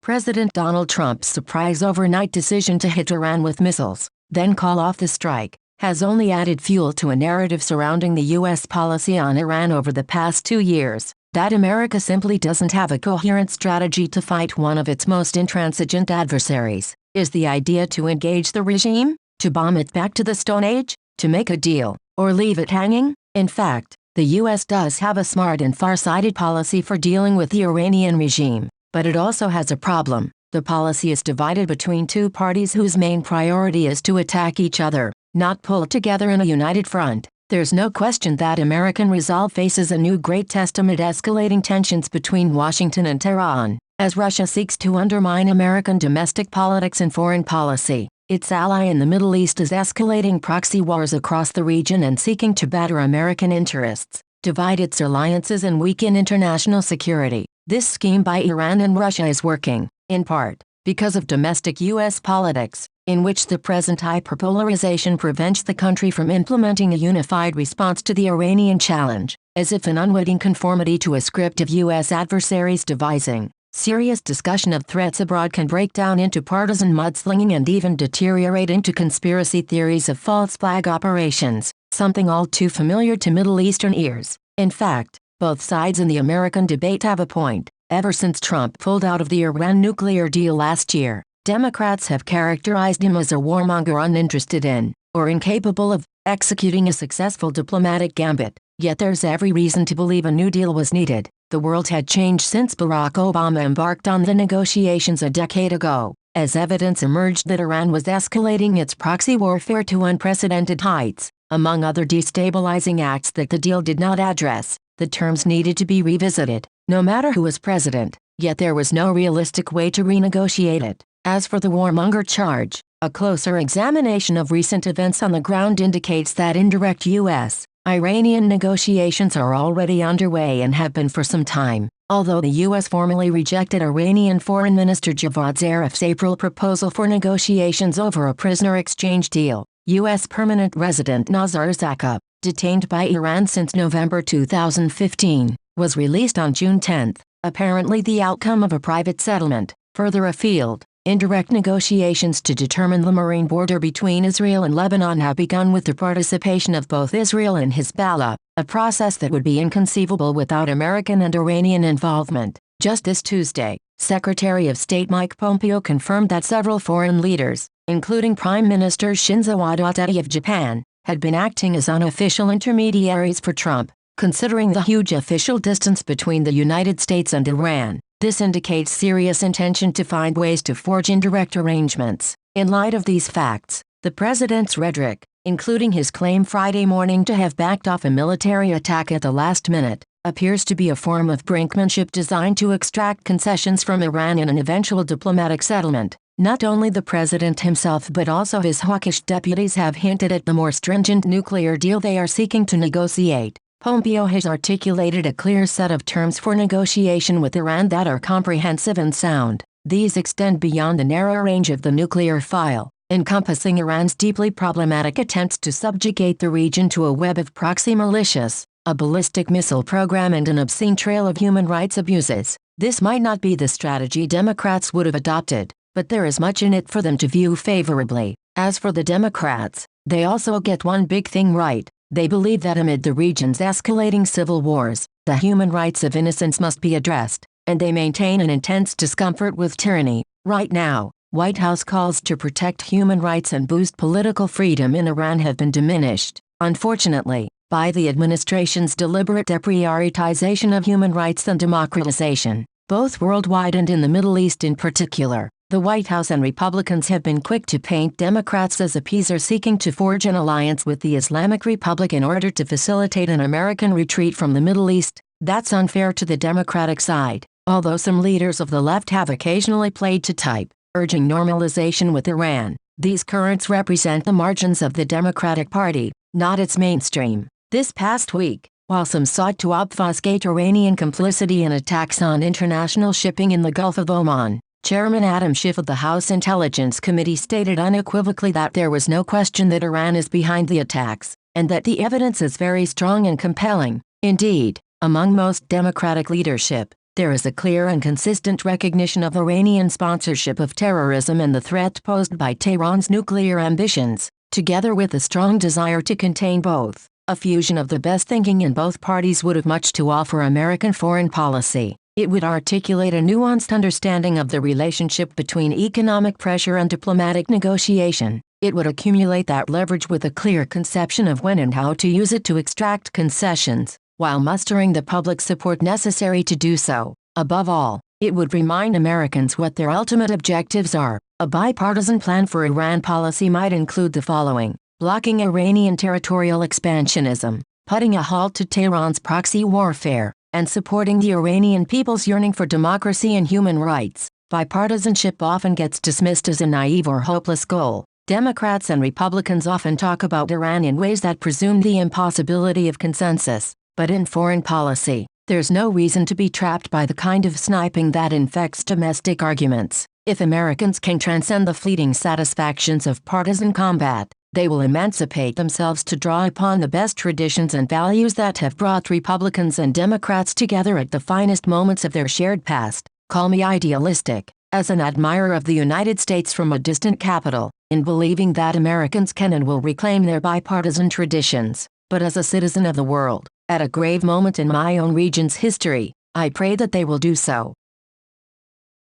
President Donald Trump's surprise overnight decision to hit Iran with missiles, then call off the strike, has only added fuel to a narrative surrounding the U.S. policy on Iran over the past 2 years, that America simply doesn't have a coherent strategy to fight one of its most intransigent adversaries. Is the idea to engage the regime, to bomb it back to the Stone Age, to make a deal, or leave it hanging? In fact, the U.S. does have a smart and far-sighted policy for dealing with the Iranian regime, but it also has a problem. The policy is divided between two parties whose main priority is to attack each other, not pull together in a united front. There's no question that American resolve faces a new great test amid escalating tensions between Washington and Tehran, as Russia seeks to undermine American domestic politics and foreign policy. Its ally in the Middle East is escalating proxy wars across the region and seeking to batter American interests, divide its alliances and weaken international security. This scheme by Iran and Russia is working, in part, because of domestic U.S. politics, in which the present hyperpolarization prevents the country from implementing a unified response to the Iranian challenge, as if in unwitting conformity to a script of U.S. adversaries devising. Serious discussion of threats abroad can break down into partisan mudslinging and even deteriorate into conspiracy theories of false flag operations, something all too familiar to Middle Eastern ears. In fact, both sides in the American debate have a point. Ever since Trump pulled out of the Iran nuclear deal last year, Democrats have characterized him as a warmonger uninterested in, or incapable of, executing a successful diplomatic gambit. Yet there's every reason to believe a new deal was needed. The world had changed since Barack Obama embarked on the negotiations a decade ago, as evidence emerged that Iran was escalating its proxy warfare to unprecedented heights. Among other destabilizing acts that the deal did not address, the terms needed to be revisited, no matter who was president, yet there was no realistic way to renegotiate it. As for the warmonger charge, a closer examination of recent events on the ground indicates that indirect U.S. Iranian negotiations are already underway and have been for some time. Although the U.S. formally rejected Iranian Foreign Minister Javad Zarif's April proposal for negotiations over a prisoner exchange deal, U.S. permanent resident Nazar Zakub, detained by Iran since November 2015, was released on June 10, apparently the outcome of a private settlement. Further afield, indirect negotiations to determine the marine border between Israel and Lebanon have begun with the participation of both Israel and Hezbollah, a process that would be inconceivable without American and Iranian involvement. Just this Tuesday, Secretary of State Mike Pompeo confirmed that several foreign leaders, including Prime Minister Shinzo Abe of Japan, had been acting as unofficial intermediaries for Trump, considering the huge official distance between the United States and Iran. This indicates serious intention to find ways to forge indirect arrangements. In light of these facts, the president's rhetoric, including his claim Friday morning to have backed off a military attack at the last minute, appears to be a form of brinkmanship designed to extract concessions from Iran in an eventual diplomatic settlement. Not only the president himself but also his hawkish deputies have hinted at the more stringent nuclear deal they are seeking to negotiate. Pompeo has articulated a clear set of terms for negotiation with Iran that are comprehensive and sound. These extend beyond the narrow range of the nuclear file, encompassing Iran's deeply problematic attempts to subjugate the region to a web of proxy militias, a ballistic missile program and an obscene trail of human rights abuses. This might not be the strategy Democrats would have adopted, but there is much in it for them to view favorably. As for the Democrats, they also get one big thing right. They believe that amid the region's escalating civil wars, the human rights of innocents must be addressed, and they maintain an intense discomfort with tyranny. Right now, White House calls to protect human rights and boost political freedom in Iran have been diminished, unfortunately, by the administration's deliberate deprioritization of human rights and democratization, both worldwide and in the Middle East in particular. The White House and Republicans have been quick to paint Democrats as appeasers seeking to forge an alliance with the Islamic Republic in order to facilitate an American retreat from the Middle East. That's unfair to the Democratic side, although some leaders of the left have occasionally played to type, urging normalization with Iran. These currents represent the margins of the Democratic Party, not its mainstream. This past week, while some sought to obfuscate Iranian complicity in attacks on international shipping in the Gulf of Oman, Chairman Adam Schiff of the House Intelligence Committee stated unequivocally that there was no question that Iran is behind the attacks, and that the evidence is very strong and compelling. Indeed, among most Democratic leadership, There is a clear and consistent recognition of Iranian sponsorship of terrorism and the threat posed by Tehran's nuclear ambitions, together with a strong desire to contain both. A fusion of the best thinking in both parties would have much to offer American foreign policy. It would articulate a nuanced understanding of the relationship between economic pressure and diplomatic negotiation. It would accumulate that leverage with a clear conception of when and how to use it to extract concessions, while mustering the public support necessary to do so. Above all, it would remind Americans what their ultimate objectives are. A bipartisan plan for Iran policy might include the following: blocking Iranian territorial expansionism, putting a halt to Tehran's proxy warfare, and supporting the Iranian people's yearning for democracy and human rights. Bipartisanship often gets dismissed as a naive or hopeless goal. Democrats and Republicans often talk about Iran in ways that presume the impossibility of consensus. But in foreign policy, there's no reason to be trapped by the kind of sniping that infects domestic arguments. If Americans can transcend the fleeting satisfactions of partisan combat, they will emancipate themselves to draw upon the best traditions and values that have brought Republicans and Democrats together at the finest moments of their shared past. Call me idealistic, as an admirer of the United States from a distant capital, in believing that Americans can and will reclaim their bipartisan traditions. But as a citizen of the world, at a grave moment in my own region's history, I pray that they will do so.